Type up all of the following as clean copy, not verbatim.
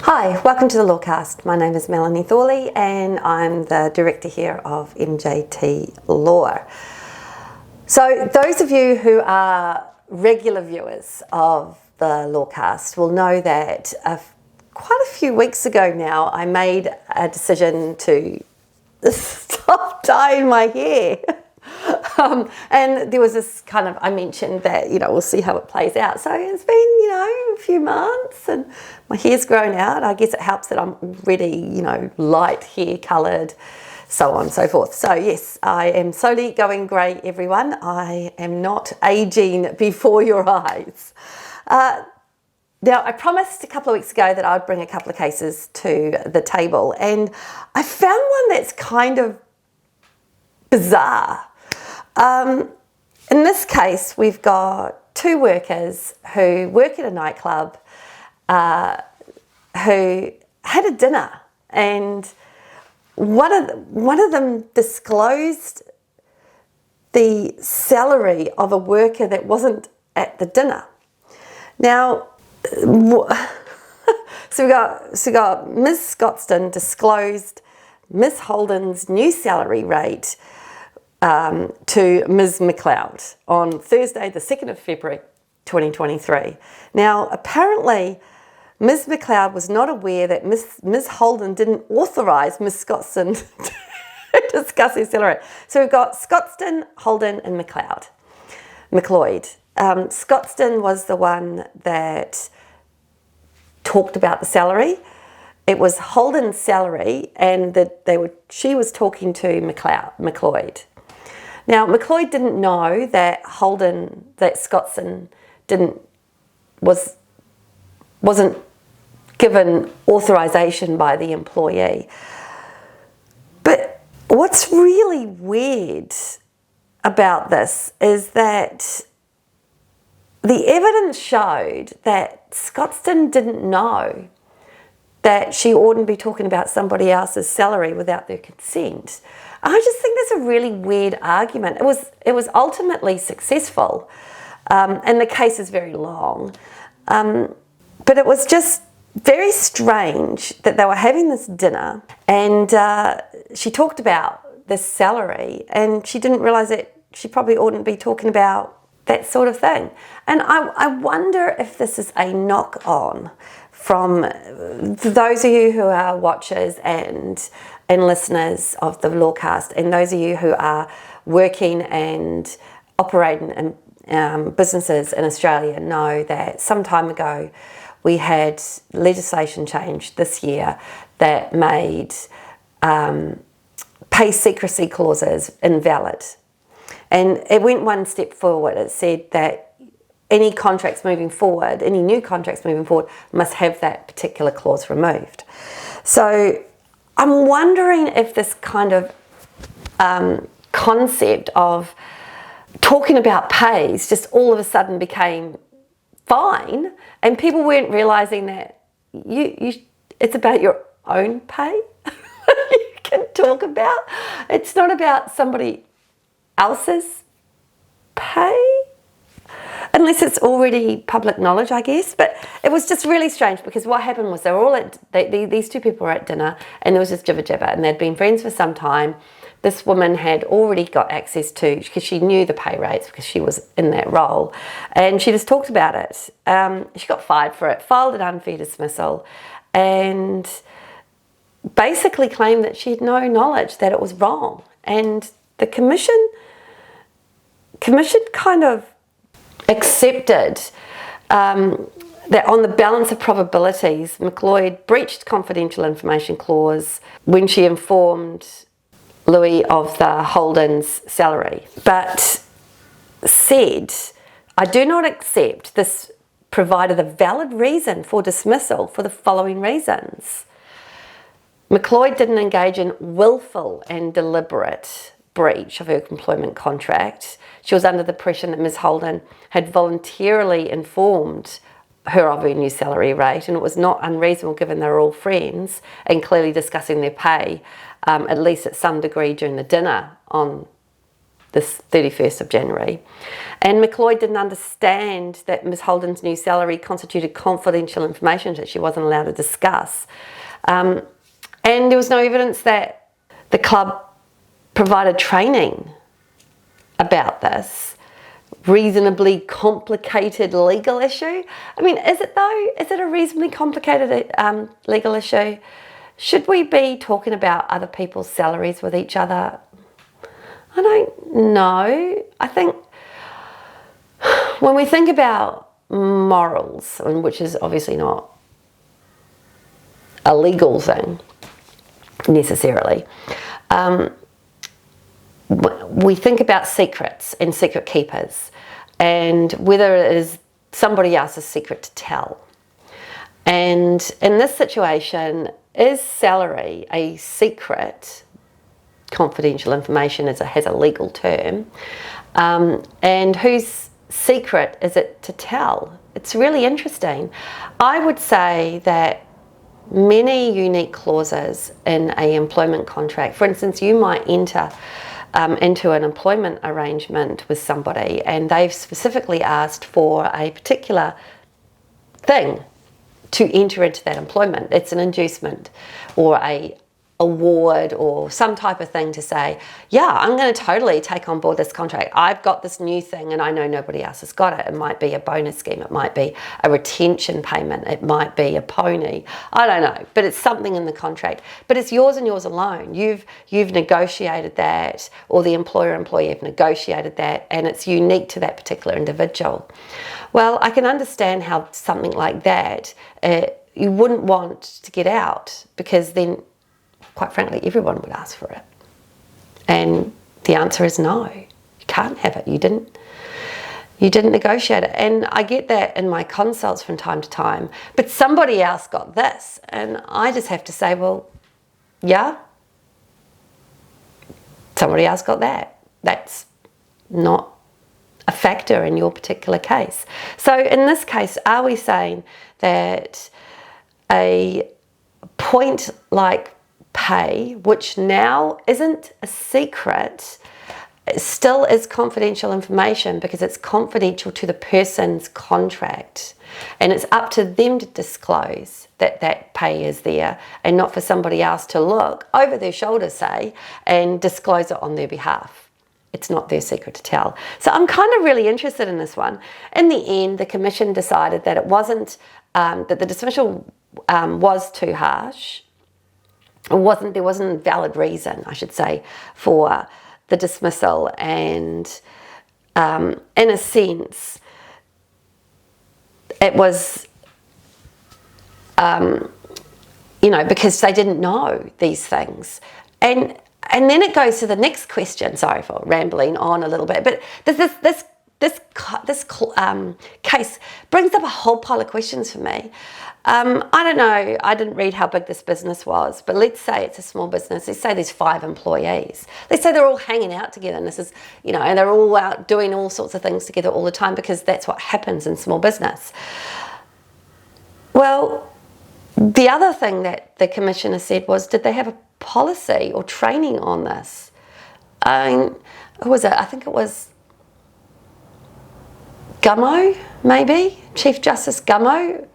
Hi, welcome to the Lawcast. My name is Melanie Thorley and I'm the director here of MJT Law. So those of you who are regular viewers of the Lawcast will know that quite a few weeks ago now I made a decision to stop dyeing my hair. And there was this I mentioned that, we'll see how it plays out. So it's been, a few months and my hair's grown out. I guess it helps that I'm already, light hair coloured, so on and so forth. So yes, I am slowly going grey, everyone. I am not aging before your eyes. Now, I promised a couple of weeks ago that I'd bring a couple of cases to the table, and I found one that's kind of bizarre. In this case, we've got two workers who work at a nightclub who had a dinner, and one of them disclosed the salary of a worker that wasn't at the dinner. Now, so we got Ms. Scotstoun disclosed Ms. Holden's new salary rate to Ms. McLeod on Thursday, the 2nd of February, 2023. Now, apparently, Ms. McLeod was not aware that Ms. Holden didn't authorise Ms. Scotstoun to discuss her salary. So we've got Scotstoun, Holden and McLeod. Scotstoun was the one that talked about the salary. It was Holden's salary, and she was talking to McLeod. Now, McLeod didn't know that Scotstoun wasn't given authorization by the employee. But what's really weird about this is that the evidence showed that Scotstoun didn't know that she oughtn't be talking about somebody else's salary without their consent. I just think that's a really weird argument. It was ultimately successful, and the case is very long, but it was just very strange that they were having this dinner, and she talked about this salary, and she didn't realise that she probably oughtn't be talking about that sort of thing. And I wonder if this is a knock-on from those of you who are watchers and listeners of the Lawcast, and those of you who are working and operating in businesses in Australia know that some time ago we had legislation change this year that made pay secrecy clauses invalid. And it went one step forward. It said that any new contracts moving forward must have that particular clause removed. So I'm wondering if this kind of concept of talking about pays just all of a sudden became fine, and people weren't realising that it's about your own pay you can talk about. It's not about somebody else's pay, unless it's already public knowledge, I guess. But it was just really strange, because what happened was they were all these two people were at dinner, and there was this jibber jabber, and they'd been friends for some time. This woman had already got access to, because she knew the pay rates because she was in that role, and she just talked about it. She got fired for it, filed an unfair dismissal, and basically claimed that she had no knowledge that it was wrong. And the commission kind of accepted that on the balance of probabilities, McLeod breached confidential information clause when she informed Louis of the Holden's salary, but said, "I do not accept this provided a valid reason for dismissal for the following reasons." McLeod didn't engage in willful and deliberate breach of her employment contract. She was under the impression that Ms. Holden had voluntarily informed her of her new salary rate, and it was not unreasonable given they were all friends and clearly discussing their pay, at least at some degree during the dinner on this 31st of January. And McLeod didn't understand that Ms. Holden's new salary constituted confidential information that she wasn't allowed to discuss. And there was no evidence that the club provided training about this reasonably complicated legal issue. I mean, is it though? Is it a reasonably complicated legal issue? Should we be talking about other people's salaries with each other? I don't know. I think when we think about morals, which is obviously not a legal thing necessarily, we think about secrets and secret keepers and whether it is somebody else's secret to tell. And in this situation, is salary a secret? Confidential information has a legal term. And whose secret is it to tell? It's really interesting. I would say that many unique clauses in an employment contract, for instance, you might enter into an employment arrangement with somebody and they've specifically asked for a particular thing to enter into that employment. It's an inducement or a award or some type of thing to say, yeah, I'm going to totally take on board this contract. I've got this new thing and I know nobody else has got it. It might be a bonus scheme. It might be a retention payment. It might be a pony. I don't know, but it's something in the contract. But it's yours and yours alone. You've negotiated that, or the employer-employee have negotiated that, and it's unique to that particular individual. Well, I can understand how something like that, you wouldn't want to get out, because then quite frankly, everyone would ask for it. And the answer is no. You can't have it. You didn't negotiate it. And I get that in my consults from time to time. But somebody else got this. And I just have to say, well, yeah, somebody else got that. That's not a factor in your particular case. So in this case, are we saying that a point like pay, which now isn't a secret, still is confidential information because it's confidential to the person's contract, and it's up to them to disclose that that pay is there and not for somebody else to look over their shoulder, say, and disclose it on their behalf. It's not their secret to tell. So I'm kind of really interested in this one. In the end, the Commission decided that it wasn't, that the dismissal was too harsh. There wasn't a valid reason, I should say, for the dismissal, and in a sense, it was, because they didn't know these things, and then it goes to the next question. Sorry for rambling on a little bit, but this case brings up a whole pile of questions for me. I don't know, I didn't read how big this business was, but let's say it's a small business. Let's say there's 5 employees. Let's say they're all hanging out together, and this is, and they're all out doing all sorts of things together all the time, because that's what happens in small business. Well, the other thing that the Commissioner said was, did they have a policy or training on this? Who was it? I think it was Gummo, maybe? Chief Justice Gummo?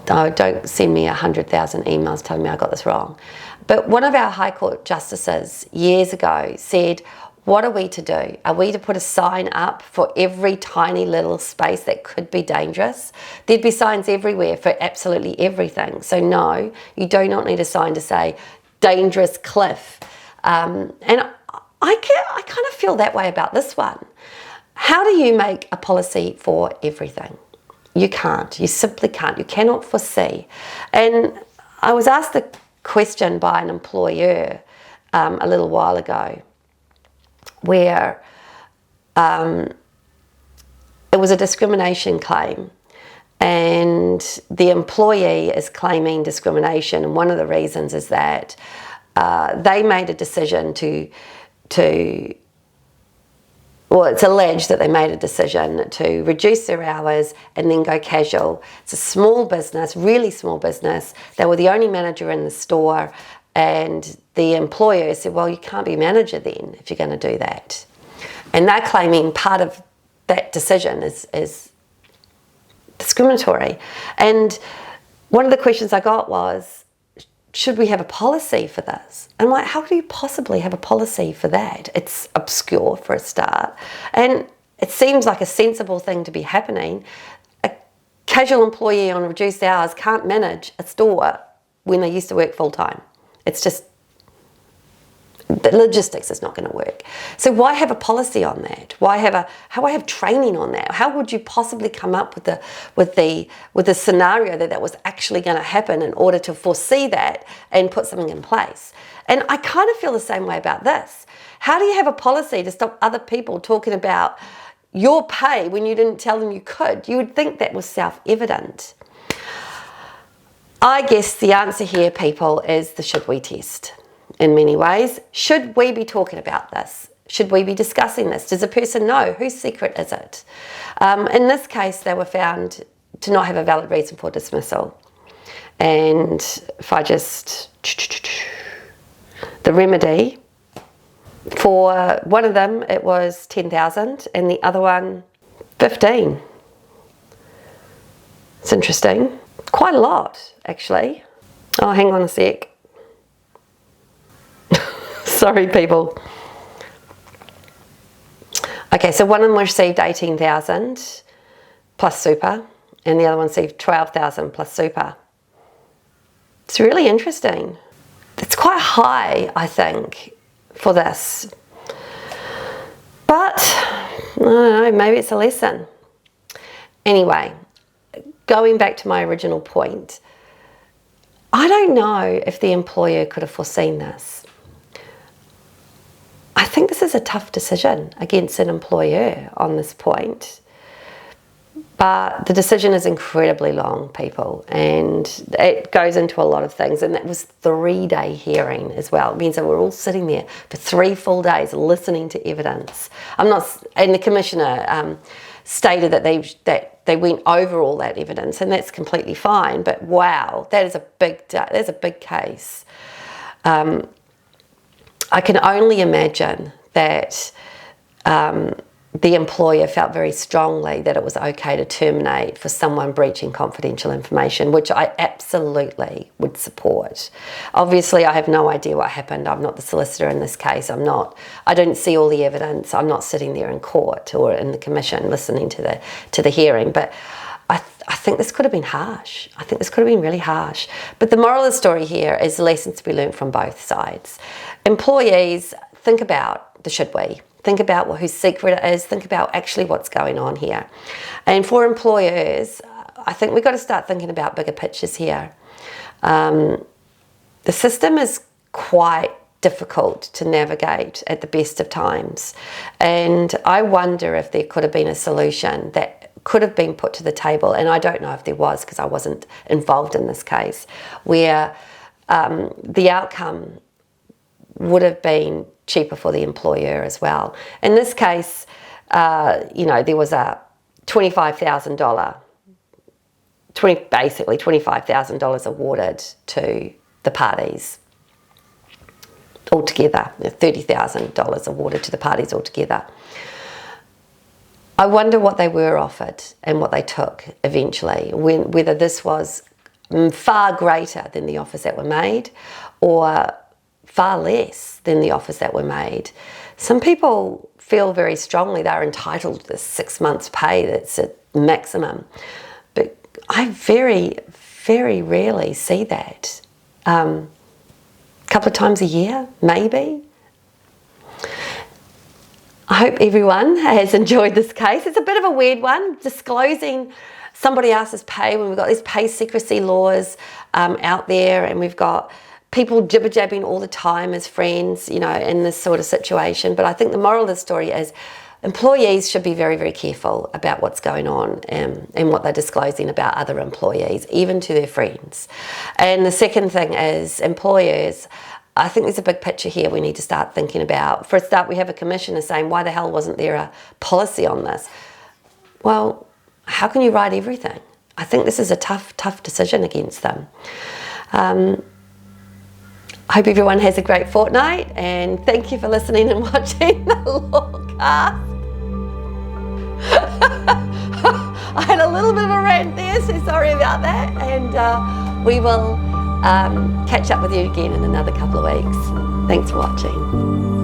Oh, don't send me 100,000 emails telling me I got this wrong. But one of our High Court justices years ago said, what are we to do? Are we to put a sign up for every tiny little space that could be dangerous? There'd be signs everywhere for absolutely everything. So no, you do not need a sign to say dangerous cliff. And I kind of feel that way about this one. How do you make a policy for everything? You can't. You simply can't. You cannot foresee. And I was asked the question by an employer a little while ago, where it was a discrimination claim, and the employee is claiming discrimination, and one of the reasons is that they made a decision it's alleged that they made a decision to reduce their hours and then go casual. It's a small business, really small business. They were the only manager in the store, And the employer said, well, you can't be manager then if you're going to do that. And they're claiming part of that decision is discriminatory. And one of the questions I got was, should we have a policy for this? And I'm like, how could you possibly have a policy for that? It's obscure for a start. And it seems like a sensible thing to be happening. A casual employee on reduced hours can't manage a store when they used to work full time. It's just, the logistics is not going to work. So why have a policy on that? Why have training on that? How would you possibly come up with the scenario that was actually going to happen in order to foresee that and put something in place? And I kind of feel the same way about this. How do you have a policy to stop other people talking about your pay when you didn't tell them you could? You would think that was self-evident. I guess the answer here, people, is the should we test. In many ways, should we be talking about this? Should we be discussing this? Does a person know? Whose secret is it? In this case, they were found to not have a valid reason for dismissal. And if I just... The remedy, for one of them, it was $10,000 and the other one, $15,000. It's interesting. Quite a lot, actually. Oh, hang on a sec. Sorry, people. Okay, so one of them received $18,000 plus super, and the other one received $12,000 plus super. It's really interesting. It's quite high, I think, for this. But, I don't know, maybe it's a lesson. Anyway, going back to my original point, I don't know if the employer could have foreseen this. I think this is a tough decision against an employer on this point. But the decision is incredibly long, people, and it goes into a lot of things. And that was a 3-day hearing as well. It means that we're all sitting there for 3 full days listening to evidence. And the commissioner stated that they went over all that evidence, and that's completely fine. But wow, that's a big case. I can only imagine that the employer felt very strongly that it was okay to terminate for someone breaching confidential information, which I absolutely would support. Obviously, I have no idea what happened. I'm not the solicitor in this case. I don't see all the evidence. I'm not sitting there in court or in the commission listening to the hearing. But I think this could have been harsh. I think this could have been really harsh. But the moral of the story here is lessons to be learned from both sides. Employees, think about the should we. Think about whose secret it is. Think about actually what's going on here. And for employers, I think we've got to start thinking about bigger pictures here. The system is quite difficult to navigate at the best of times. And I wonder if there could have been a solution that could have been put to the table, and I don't know if there was because I wasn't involved in this case, where the outcome would have been cheaper for the employer as well. In this case, there was a $25,000, basically $25,000 awarded to the parties altogether, $30,000 awarded to the parties altogether. I wonder what they were offered and what they took eventually, whether this was far greater than the offers that were made or far less than the offers that were made. Some people feel very strongly they're entitled to this 6 months pay that's at maximum, but I very, very rarely see that. A couple of times a year, maybe. I hope everyone has enjoyed this case. It's a bit of a weird one, disclosing somebody else's pay when we've got these pay secrecy laws out there, and we've got people jibber-jabbing all the time as friends, in this sort of situation. But I think the moral of the story is employees should be very, very careful about what's going on and what they're disclosing about other employees, even to their friends. And the second thing is employers, I think there's a big picture here we need to start thinking about. For a start, we have a commissioner saying, why the hell wasn't there a policy on this? Well, how can you write everything? I think this is a tough decision against them. I hope everyone has a great fortnight, and thank you for listening and watching the Lawcast. I had a little bit of a rant there, so sorry about that, and we will catch up with you again in another couple of weeks. Thanks for watching.